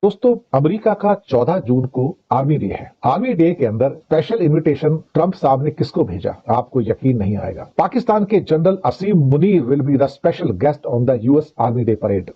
दोस्तों, अमेरिका का 14 जून को आर्मी डे है। आर्मी डे के अंदर स्पेशल इनविटेशन ट्रंप साहब ने किसको भेजा, आपको यकीन नहीं आएगा। पाकिस्तान के general Asim Munir will be the special guest on the US army day parade.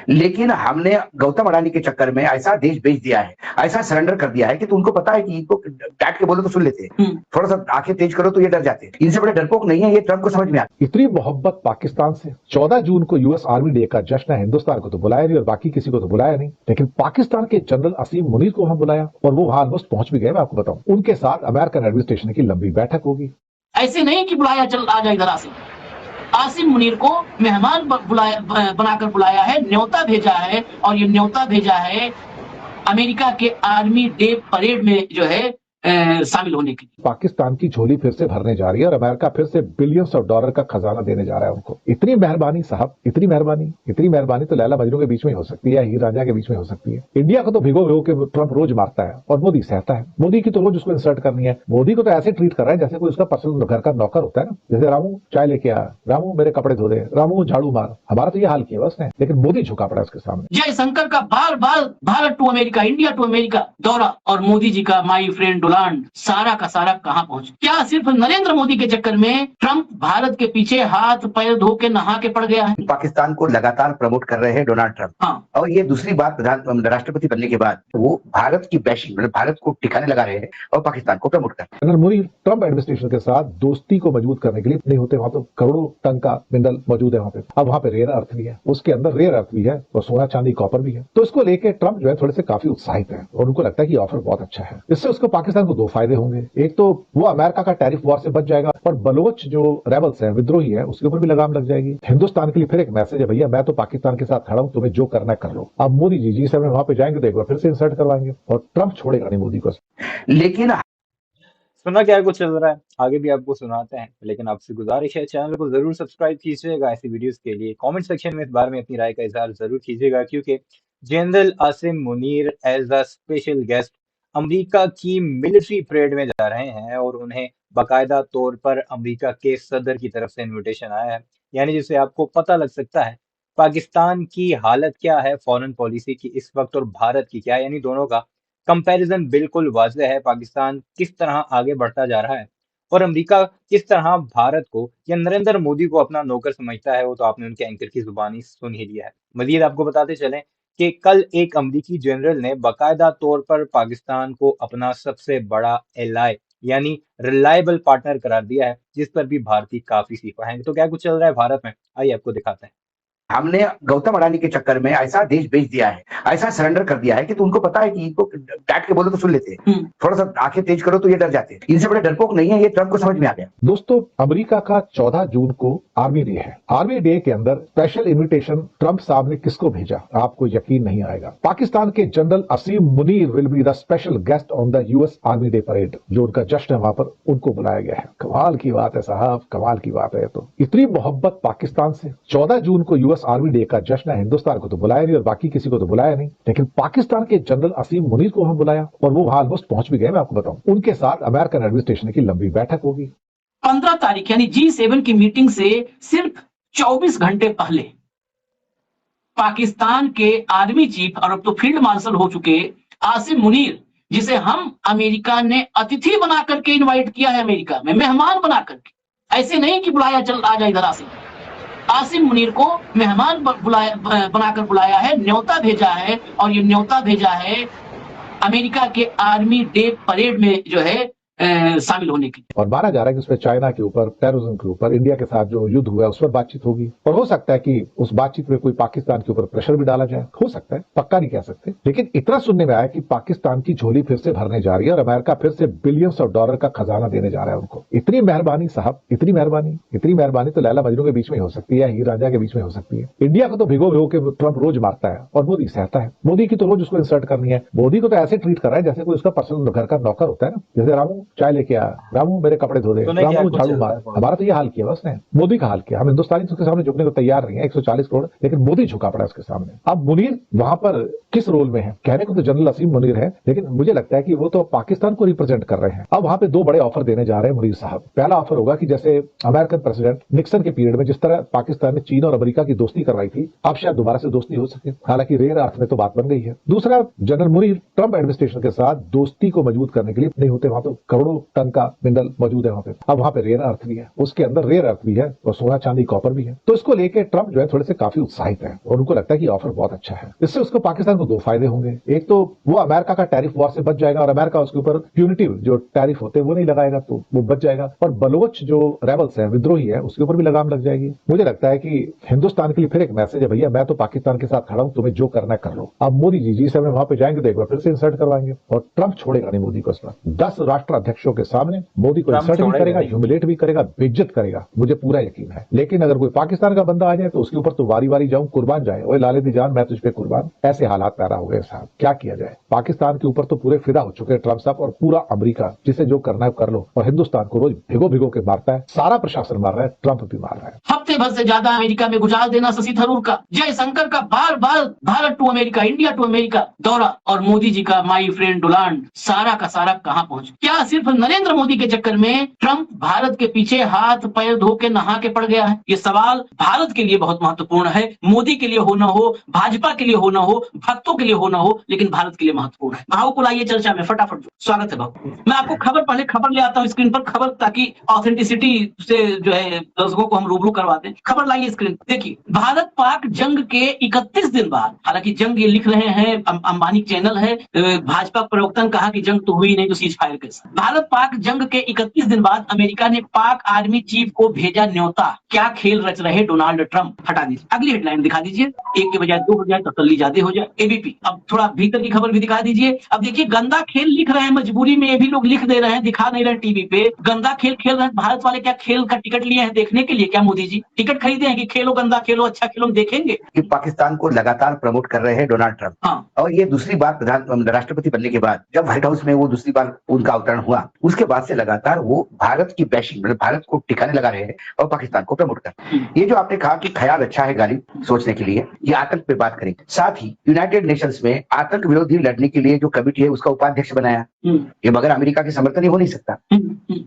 लेकिन हमने गौतम अडानी के चक्कर में ऐसा देश बेच दिया है, ऐसा सरेंडर कर दिया है कि तुमको पता है कि इनको डांट के बोलो तो सुन लेते हैं, थोड़ा सा आंखें तेज करो तो ये डर जाते हैं। इनसे बड़े डरपोक नहीं है, ये ट्रंप को समझ में आता। इतनी मोहब्बत पाकिस्तान से। 14 जून को यूएस आर्मी डे का जश्न है, हिंदुस्तान को तो बुलाया नहीं और बाकी किसी को तो बुलाया नहीं, लेकिन पाकिस्तान के जनरल असीम मुनीर को वहां बुलाया और वो वहां ऑलमोस्ट पहुंच भी गए। मैं आपको बताऊं, उनके साथ अमेरिकन एडमिनिस्ट्रेशन की लंबी बैठक होगी। ऐसे नहीं कि बुलाया चल आ जाए इधर आसिम मुनीर को मेहमान बनाकर बुलाया है, न्योता भेजा है और ये न्योता भेजा है अमेरिका के आर्मी डे परेड में जो है शामिल होने के लिए। पाकिस्तान की झोली फिर से भरने जा रही है और अमेरिका फिर से बिलियंस ऑफ डॉलर का खजाना देने जा रहा है उनको। इतनी मेहरबानी साहब, इतनी मेहरबानी तो लैला मजनू के बीच में हो सकती है, हीर रांझा के बीच में हो सकती है। इंडिया को तो भिगो भिगो के ट्रंप रोज मारता है और मोदी सहता है। मोदी की तो रोज उसको इंसर्ट करनी है। मोदी को तो ऐसे ट्रीट कर रहा है जैसे कोई उसका पर्सनल घर का नौकर होता है ना। जैसे रामू चाय लेके आ, रामू मेरे कपड़े धो दे, रामू झाड़ू मार। हमारा तो ये हाल किया उसने, लेकिन मोदी झुका पड़ा उसके सामने। जयशंकर का बार बार Bharat to America, India to America दौरा और मोदी जी का माई फ्रेंड डोनाल्ड सारा का सारा कहां पहुंच। क्या सिर्फ नरेंद्र मोदी के चक्कर में ट्रंप भारत के पीछे हाथ पैर धो के नहा के पड़ गया है? पाकिस्तान को लगातार प्रमोट कर रहे हैं डोनाल्ड ट्रंप। हाँ। और ये दूसरी बात, राष्ट्रपति बनने के बाद वो भारत की बैशिंग, मतलब भारत को ठिकाने लगा रहे हैं और पाकिस्तान को प्रमोट कर रहे हैं। अगर मोदी ट्रंप एडमिनिस्ट्रेशन के साथ दोस्ती को मजबूत करने के लिए नहीं होते, वहां तो करोड़ों टन का मिनरल मौजूद है वहां पे। अब वहां पे रेयर अर्थ भी है, उसके अंदर रेयर अर्थ भी है और सोना चांदी कॉपर भी है। तो इसको लेके ट्रंप जो है थोड़े से काफी उत्साहित है और उनको लगता है कि ऑफर बहुत अच्छा है। इससे उसको पाकिस्तान को दो फायदे होंगे। एक तो वो अमेरिका का टैरिफ वॉर से बच जाएगा और बलोच जो रेबल्स है, विद्रोही है, उसके ऊपर भी लगाम लग जाएगी। हिंदुस्तान के लिए फिर एक मैसेज है, भैया मैं तो पाकिस्तान के साथ खड़ा हूं, तुम्हें जो करना है कर लो। अब मोदी जी जी सब वहां पे जाएंगे तो एक बार फिर से इंसर्ट करवाएंगे और ट्रंप छोड़ेगा नहीं मोदी को। लेकिन सुना क्या कुछ चल रहा है, आगे भी आपको सुनाते हैं, लेकिन आपसे गुजारिश है चैनल को जरूर सब्सक्राइब कीजिएगा ऐसी वीडियोस के लिए। कमेंट सेक्शन में इस बारे में अपनी राय का इजहार जरूर कीजिएगा, क्योंकि general Asim Munir as a special guest America की मिलिट्री परेड में जा रहे हैं और उन्हें बाकायदा तौर पर अमेरिका के सदर की तरफ से इन्विटेशन आया है। यानी जिससे आपको पता लग सकता है पाकिस्तान की हालत क्या है, फॉरेन पॉलिसी की इस वक्त, और भारत की क्या है। यानी दोनों का कंपैरिजन बिल्कुल वाज़ेह है। पाकिस्तान किस तरह आगे बढ़ता जा रहा है और अमेरिका किस तरह भारत को या नरेंद्र मोदी को अपना नौकर समझता है, वो तो आपने उनके एंकर की जुबानी सुन ही लिया है। मजीद आपको बताते चलें कि कल एक अमेरिकी जनरल ने बाकायदा तौर पर पाकिस्तान को अपना सबसे बड़ा एलाय यानी रिलायबल पार्टनर करार दिया है, जिस पर भी भारतीय काफी सीखा है। तो क्या कुछ चल रहा है भारत में, आइए आपको दिखाते हैं। हमने गौतम अडानी के चक्कर में ऐसा देश बेच दिया है, ऐसा सरेंडर कर दिया है कि तुमको पता है कि इनको डांट के बोलो तो सुन लेते हैं, थोड़ा सा आंखें तेज करो तो ये डर जाते हैं। इनसे बड़े डरपोक नहीं है, ये ट्रंप को समझ में आ गया। दोस्तों, अमेरिका का 14 जून को आर्मी डे है। आर्मी डे के अंदर स्पेशल इनविटेशन ट्रंप साहब ने किसको भेजा, आपको यकीन नहीं आएगा। पाकिस्तान के general Asim Munir will be the special guest on the US army day parade. जो उनका जश्न है वहां पर उनको बुलाया गया है। कमाल की बात है साहब, कमाल की बात है। तो इतनी मोहब्बत पाकिस्तान से। 14 जून को यूएस आर्मी डे का जश्न है, हिंदुस्तान को तो बुलाया नहीं और बाकी किसी को तो बुलाया नहीं, लेकिन पाकिस्तान के जनरल असीम मुनीर को वहां बुलाया और वो वहां ऑलमोस्ट पहुंच भी गए। मैं आपको बताऊं, उनके साथ अमेरिकन एडमिनिस्ट्रेशन की लंबी बैठक होगी। 15 तारीख यानी G7 की मीटिंग से सिर्फ 24 घंटे पहले पाकिस्तान के आर्मी चीफ और अब तो फील्ड मार्शल हो चुके आसिम मुनीर, जिसे हम अमेरिका ने अतिथि बना करके इनवाइट किया है, अमेरिका में मेहमान बना करके, ऐसे नहीं कि बुलाया चल आ जाए इधर आसिम मुनीर को मेहमान बनाकर बुलाया है, न्योता भेजा है और ये न्योता भेजा है अमेरिका के आर्मी डे परेड में जो है शामिल होने की। और माना जा रहा है कि उसमें चाइना के ऊपर, टेररिज्म के ऊपर, इंडिया के साथ जो युद्ध हुआ है उस पर बातचीत होगी और हो सकता है कि उस बातचीत में कोई पाकिस्तान के ऊपर प्रेशर भी डाला जाए। हो सकता है, पक्का नहीं कह सकते, लेकिन इतना सुनने में आया कि पाकिस्तान की झोली फिर से भरने जा रही है और अमेरिका फिर से बिलियंस ऑफ डॉलर का खजाना देने जा रहा है उनको। इतनी मेहरबानी साहब, इतनी मेहरबानी तो लैला मजनू के बीच में हो सकती है, हीर रांझा के बीच में हो सकती है। इंडिया को तो भिगो भिगो के ट्रंप रोज मारता है और मोदी सहता है। मोदी की तो रोज उसको इंसर्ट करनी है। मोदी को तो ऐसे ट्रीट कर रहा है जैसे कोई उसका पर्सनल घर का नौकर होता है ना। जैसे रामू चाय लेके आ, रामू मेरे कपड़े धो दे, तो नहीं, क्या रामू कुछ झाड़ू चल रहा मार। है? हमारा तो ये हाल किया उसने, मोदी का हाल किया। हम हिंदुस्तानी उसके सामने झुकने को तैयार नहीं है, 140 करोड़, लेकिन मोदी झुका पड़ा उसके सामने। अब मुनीर वहां पर किस रोल में है? कहने को तो जनरल असीम मुनीर है, लेकिन मुझे लगता है कि वो तो पाकिस्तान को रिप्रेजेंट कर रहे हैं। अब वहां पे दो बड़े ऑफर देने जा रहे हैं मुनीर साहब। पहला ऑफर होगा कि जैसे अमेरिकन प्रेसिडेंट निक्सन के पीरियड में जिस तरह पाकिस्तान ने चीन और अमेरिका की दोस्ती करवाई थी, अब शायद दोबारा से दोस्ती हो सके। हालांकि रेयर अर्थ में तो बात बन गई है। दूसरा, जनरल मुनीर ट्रंप एडमिनिस्ट्रेशन के साथ दोस्ती को मजबूत करने के लिए नहीं होते, वहां तो करोड़ों टन का मिनरल मौजूद है वहां पे। अब वहां पे रेयर अर्थ भी है, उसके अंदर रेयर अर्थ भी है और सोना चांदी कॉपर भी है। तो इसको लेके ट्रंप जो है थोड़े से काफी उत्साहित है और उनको लगता है कि ऑफर बहुत अच्छा है। इससे उसको पाकिस्तान को दो फायदे होंगे। एक तो वो अमेरिका का टैरिफ वॉर से बच जाएगा और अमेरिका उसके ऊपर प्यूनिटिव जो टैरिफ होते हैं वो नहीं लगाएगा, तो वो बच जाएगा। और बलोच जो रेबल्स है, विद्रोही है, उसके ऊपर भी लगाम लग जाएगी। मुझे लगता है कि हिंदुस्तान के लिए फिर एक मैसेज है, भैया मैं तो पाकिस्तान के साथ खड़ा हूं, तुम्हें जो करना है कर लो। अब मोदी जी समय वहां पे जाएंगे तो एक बार फिर से इंसल्ट करवाएंगे और ट्रंप छोड़ेगा नहीं मोदी को। इस पर 10 राष्ट्र अध्यक्षों के सामने मोदी को ट्रंप इंसल्ट भी छोड़ेगा करेगा, नहीं। ह्यूमिलेट भी करेगा, बेइज्जत करेगा, मुझे पूरा यकीन है। लेकिन अगर कोई पाकिस्तान का बंदा आ जाए तो उसके ऊपर तो वारी वारी जाऊं, कुर्बान जाए, ओए लाले दी जान मैं तुझ पे कुर्बान। ऐसे हालात पैदा हो गए साहब, क्या किया जाए। पाकिस्तान के ऊपर तो पूरे फिदा हो चुके हैं ट्रंप साहब और पूरा अमेरिका, जिसे जो करना है कर लो। और हिंदुस्तान को रोज भिगो भिगो के मारता है, सारा प्रशासन मार रहा है, ट्रंप भी मार रहा है। हफ्ते भर से ज्यादा अमेरिका में गुजार देना शशि थरूर का, जयशंकर का बार बार Bharat to America, India to America दौरा और मोदी जी का माई फ्रेंड डोनाल्ड, सारा का सारा कहां पहुंच। क्या सिर्फ नरेंद्र मोदी के चक्कर में ट्रंप भारत के पीछे हाथ पैर धो के नहा के पड़ गया है? ये सवाल भारत के लिए बहुत महत्वपूर्ण है। मोदी के लिए हो न हो, भाजपा के लिए हो न हो, भक्तों के लिए हो न हो, लेकिन भारत के लिए महत्वपूर्ण है। भाव को लाइए चर्चा में फटाफट। स्वागत है भाव। मैं आपको पहले खबर ले आता हूँ स्क्रीन पर, खबर, ताकि ऑथेंटिसिटी से जो है दर्शकों को हम रूबरू करवाते हैं। खबर लाइए स्क्रीन। देखिए, भारत पाक जंग के 31 दिन बाद, हालांकि जंग ये लिख रहे हैं अंबानी चैनल है, भाजपा प्रवक्ता ने कहा कि जंग तो हुई नहीं तो सीज फायर कैसे। भारत पाक जंग के 31 दिन बाद अमेरिका ने पाक आर्मी चीफ को भेजा न्योता। क्या खेल रच रहे डोनाल्ड ट्रंप। हटा दीजिए, अगली हेडलाइन दिखा दीजिए, एक के बजाय दो हो जाए, तसल्ली ज्यादा हो जाए। एबीपी, अब थोड़ा भीतर की खबर भी दिखा दीजिए। अब देखिए, गंदा खेल लिख रहे हैं, मजबूरी में ये भी लोग लिख दे रहे हैं, दिखा नहीं रहे टीवी पे। गंदा खेल खेल रहे हैं भारत वाले। क्या खेल का टिकट लिए हैं देखने के लिए? क्या मोदी जी टिकट खरीदे हैं कि खेलो गंदा खेलो अच्छा खेलो देखेंगे? कि पाकिस्तान को लगातार प्रमोट कर रहे हैं डोनाल्ड ट्रंप। हाँ। और ये दूसरी बार राष्ट्रपति बनने के बाद, जब व्हाइट हाउस में वो दूसरी बार उनका अवतरण हुआ, उसके बाद से लगातार वो भारत की बैशिंग, मतलब भारत को टिकाने लगा रहे हैं और पाकिस्तान को प्रमोट कर रहे हैं। ये जो आपने कहा कि ख्याल अच्छा है गालिब सोचने के लिए, ये आतंक पे बात करेंगे। साथ ही यूनाइटेड नेशंस में आतंक विरोधी लड़ने के लिए जो कमेटी है उसका उपाध्यक्ष बनाया। ये बगैर अमेरिका के समर्थन ही हो नहीं सकता।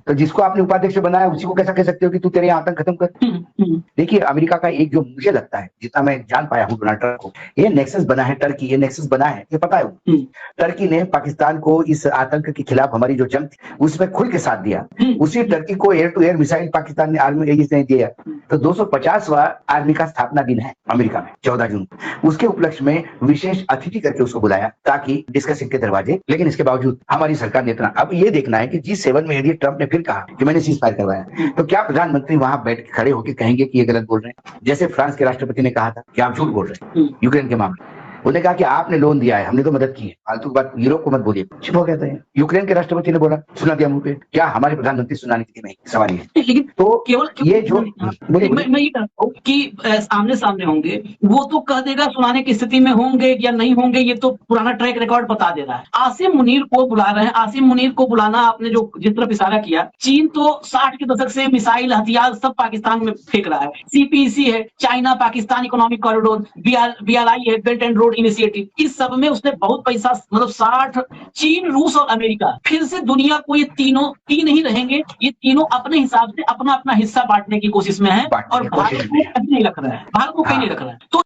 तो जिसको आपने उपाध्यक्ष बनाया उसी को कैसा कह सकते हो कि तू तेरे आतंक खत्म कर। देखिए, अमेरिका का एक जो मुझे लगता है, जितना मैं जान पाया हूं डोनाल्ड ट्रंप को, ये नेक्सस बना है टर्की, ये नेक्सस बना है, ये पता है। टर्की ने पाकिस्तान को इस आतंक के खिलाफ हमारी जो जंग थी उसमें खुल के साथ दिया। उसी टर्की को air to air missile Pakistan ने आर्मी ने दिया। तो 250वां आर्मी का स्थापना दिन है अमेरिका में 14 जून। उसके उपलक्ष्य में विशेष अतिथि करके उसको बुलाया ताकि डिस्कशन के दरवाजे, लेकिन इसके बावजूद हमारी सरकार ने इतना, अब ये देखना है कि G7 में यदि ट्रंप ने फिर कहा कि मैंने सीज फायर करवाया, तो क्या प्रधानमंत्री वहां बैठ खड़े होकर कहेंगे कि ये गलत बोल रहे हैं? जैसे फ्रांस के राष्ट्रपति ने कहा था कि आप झूठ बोल रहे हैं यूक्रेन के मामले। उन्होंने कहा कि आपने लोन दिया है, हमने तो मदद की है, फालतू की बात यूरोप को मत बोलिए। चुप हो गया था। यूक्रेन के राष्ट्रपति ने बोला, सुना दिया मुंह पे। क्या हमारे प्रधानमंत्री सुनाने के नहीं? सवाल ये। लेकिन तो केवल ये जो मैं ये कहता हूँ कि आमने सामने होंगे, वो तो कह देगा सुनाने की स्थिति में होंगे या नहीं होंगे, ये तो पुराना ट्रैक रिकॉर्ड बता दे रहा है। आसिम मुनीर को बुला रहे हैं। आसिम मुनीर को बुलाना, आपने जो जिस तरफ इशारा किया, चीन तो 60 के दशक से मिसाइल हथियार सब पाकिस्तान में फेंक रहा है। CPEC है, China Pakistan economic corridor, BRI है, बेल्ट एंड रोड इनिशिएटिव, इस सब में उसने बहुत पैसा, मतलब 60, चीन, रूस और अमेरिका, फिर से दुनिया को ये तीन ही रहेंगे, ये तीनों अपने हिसाब से अपना अपना हिस्सा बांटने की कोशिश में है और भारत को कहीं नहीं रख रहा है, भारत को कहीं नहीं रख रहा है। तो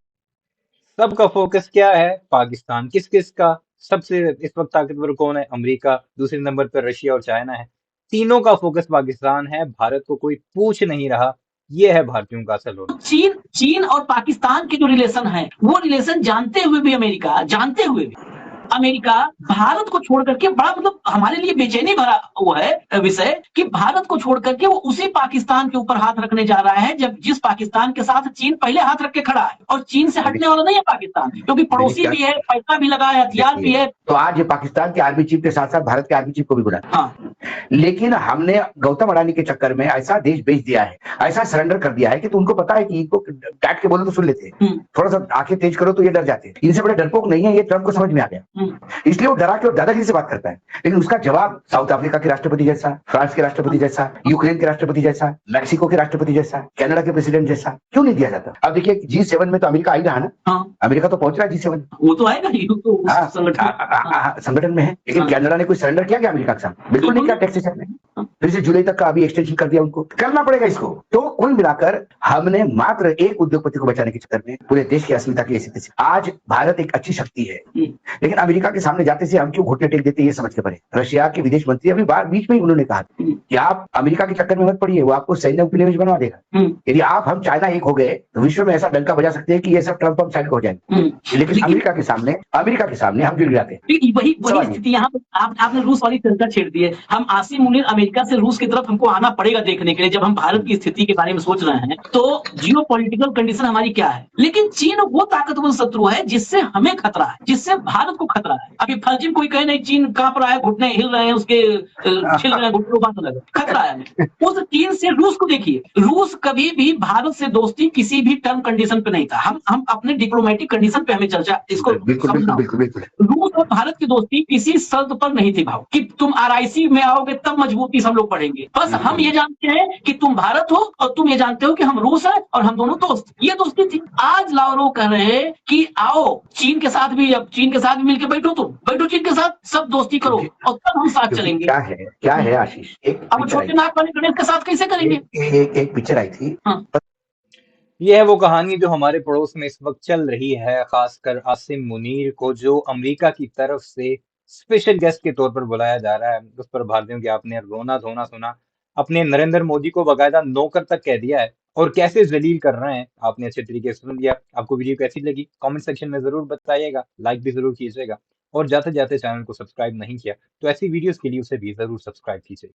सबका फोकस क्या है? पाकिस्तान। किस किस का? सबसे इस वक्त ताकतवर कौन है? अमेरिका, दूसरे नंबर पर रशिया और चाइना है। तीनों का फोकस पाकिस्तान है, भारत को कोई पूछ नहीं रहा। ये है भारतीयों का असल रोल। चीन और पाकिस्तान के जो रिलेशन है, वो रिलेशन जानते हुए भी अमेरिका भारत को छोड़ करके, बड़ा मतलब हमारे लिए बेचैनी भरा वो है विषय कि भारत को छोड़ करके वो उसी पाकिस्तान के ऊपर हाथ रखने जा रहा है, जब जिस पाकिस्तान के साथ चीन पहले हाथ रख के खड़ा है। और चीन से हटने वाला नहीं है पाकिस्तान, क्योंकि पड़ोसी भी है, पैसा भी लगा है, हथियार भी है। तो आज ये पाकिस्तान के आर्मी चीफ के साथ साथ भारत के आर्मी चीफ को भी बुलाया। हाँ। लेकिन हमने गौतम अडानी के चक्कर में ऐसा देश बेच दिया है, ऐसा सरेंडर कर दिया है कि तुमको पता है कि इनको डांट के बोलो तो सुन लेते, थोड़ा सा आंखें तेज करो तो ये डर जाते। इनसे बड़े डरपोक नहीं है, ये ट्रंप को समझ में आ गया। इसलिए वो डरा के और दादागिरी से बात करता है, लेकिन उसका जवाब साउथ अफ्रीका के राष्ट्रपति जैसा, फ्रांस के राष्ट्रपति जैसा, यूक्रेन के राष्ट्रपति जैसा, मैक्सिको के राष्ट्रपति जैसा, कनाडा के प्रेसिडेंट जैसा क्यों नहीं दिया जाता? अब देखिए G7 में तो अमेरिका आ ही रहा ना। हाँ। अमेरिका तो पहुंच रहा है G7, वो तो आएगा ही, वो तो उस संगठन में है, लेकिन कनाडा ने कोई सरेंडर किया क्या अमेरिका के सामने? बिल्कुल नहीं किया टैक्सेशन में। फिर से जुलाई तक का अभी एक्सटेंशन कर दिया उनको, करना पड़ेगा इसको। तो कुल मिलाकर हमने मात्र एक उद्योगपति को बचाने के चक्कर में पूरे देश की अस्मिता की स्थिति से आज भारत एक अच्छी शक्ति है, लेकिन अमेरिका के सामने जाते से हम क्यों घुटने टेक देते ये समझ के पड़े। रशिया के विदेश मंत्री अभी बीच में ही उन्होंने कहा कि आप अमेरिका के चक्कर में मत पड़िए, वो आपको सैन्य उपनिवेश बनवा देगा। यदि आप हम चाइना एक हो गए तो विश्व में ऐसा डंका बजा सकते हैं कि ये सब ट्रंप हम साइड हो जाएंगे, लेकिन अमेरिका के सामने हम गिर जाते हैं। वही स्थिति यहाँ पे आपने रूस वाली चर्चा छेड़ दी है। हम आसिम मुनीर अमेरिका से रूस की तरफ हमको आना पड़ेगा देखने के लिए, जब हम भारत की स्थिति के बारे में सोच रहे हैं तो जियो पॉलिटिकल कंडीशन हमारी क्या है। लेकिन चीन वो ताकतवर शत्रु है जिससे हमें खतरा है, जिससे भारत को खतरा है। अभी फर्जी कोई कहे नहीं चीन कांप रहा है, घुटने हिल रहे हैं, उसके छिल रहे हैं, घुटनों बात अलग है, खतरा है हमें। उस चीन से रूस को देखिए, रूस कभी भी भारत से दोस्ती किसी भी टर्म कंडीशन पे नहीं था। हम अपने डिप्लोमेटिक कंडीशन पे हमें चर्चा इसको रूस और भारत की दोस्ती किसी शर्त पर नहीं थी भाव कि तुम RIC में आओगे तब मजबूती से हम लोग पढ़ेंगे। बस हम ये जानते हैं कि तुम भारत हो और तुम ये जानते हो कि हम रूस है और हम दोनों दोस्त, ये दोस्ती थी। आज लावरोव कह रहे हैं कि आओ चीन के साथ भी, अब चीन के साथ भी मिलकर बैठो, तुम बैठो चीन के साथ, सब दोस्ती करो और तब हम साथ चलेंगे। क्या है आशीष, अब छोटे नाक वाले गणेश के साथ कैसे करेंगे? एक पिक्चर आई थी। ये है वो कहानी जो हमारे पड़ोस में इस वक्त चल रही है, खासकर आसिम मुनीर को जो अमेरिका की तरफ से स्पेशल गेस्ट के तौर पर बुलाया जा रहा है। उस पर भारतीयों के आपने रोना धोना सुना, अपने नरेंद्र मोदी को बाकायदा नौकर तक कह दिया है और कैसे जलील कर रहे हैं आपने अच्छे तरीके से सुन लिया। आपको वीडियो कैसी लगी कमेंट सेक्शन में जरूर बताइएगा, लाइक भी जरूर कीजिएगा और जाते जाते चैनल को सब्सक्राइब नहीं किया तो ऐसी वीडियोस के लिए उसे भी जरूर सब्सक्राइब कीजिए।